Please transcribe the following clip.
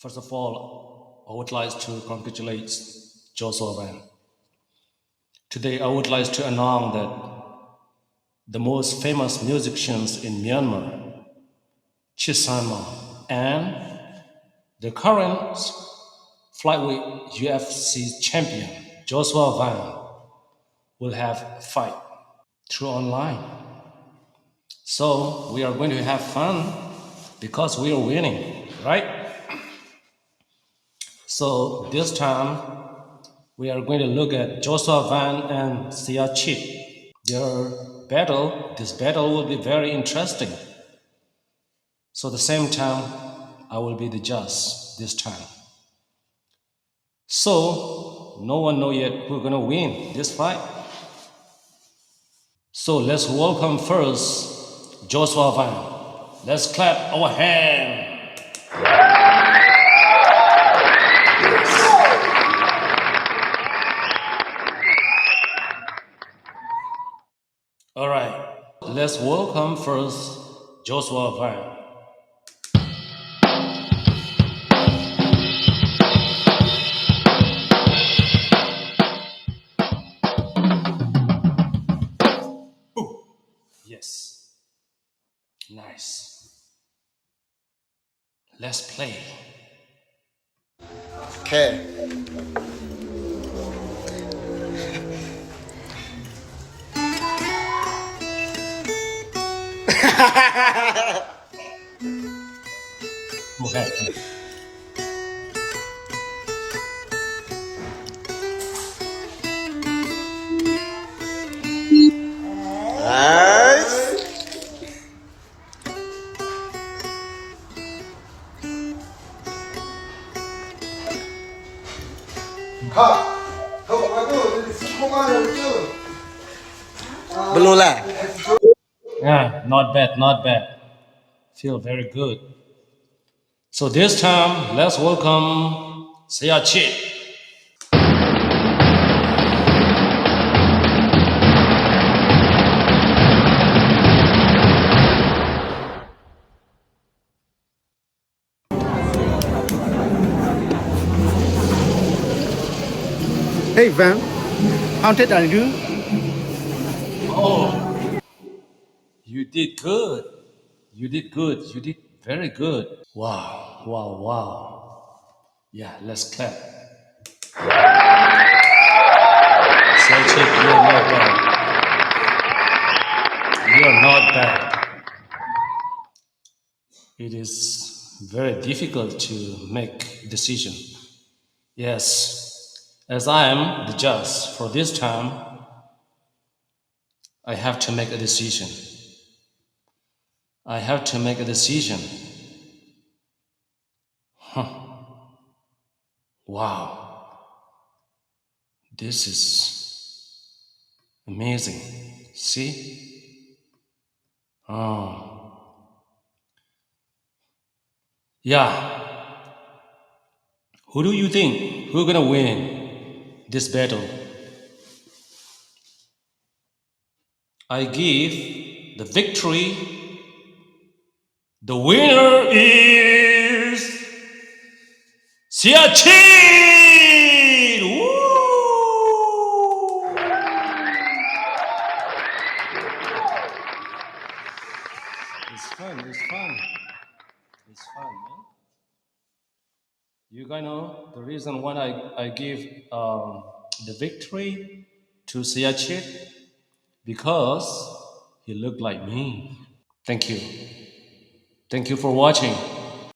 First of all, I would like to congratulate Joshua Van. Today, I would like to announce that the most famous musicians in Myanmar, Chit and the current flyweight UFC champion, Joshua Van, will have a fight through online. So we are going to have fun because we are winning, right? So this time we are going to look at Joshua Van and Chit. This battle will be very interesting. So at the same time, I will be the judge this time. So no one know yet who's gonna win this fight. So let's welcome first Joshua Van. Let's clap our hand. All right. Let's welcome first Joshua Van. Yes. Nice. Let's play. Okay. Okay. Nice. Belum lah. Yeah, not bad, not bad. Feel very good. So this time, let's welcome Chit. Hey Van, how did I do? Oh, you did good. You did good. You did very good. Wow, wow, wow. Yeah, let's clap. Chit, you're not bad. You're not bad. It is very difficult to make decision. Yes, as I am the judge for this time, I have to make a decision. I have to make a decision. Wow, this is amazing. See? Oh, yeah. Who do you think who's gonna win this battle? I give the victory. The winner is Siachin! Woo! It's fun, it's fun. It's fun, man. You guys know the reason why I give the victory to Siachin? Because he looked like me. Thank you. Thank you for watching.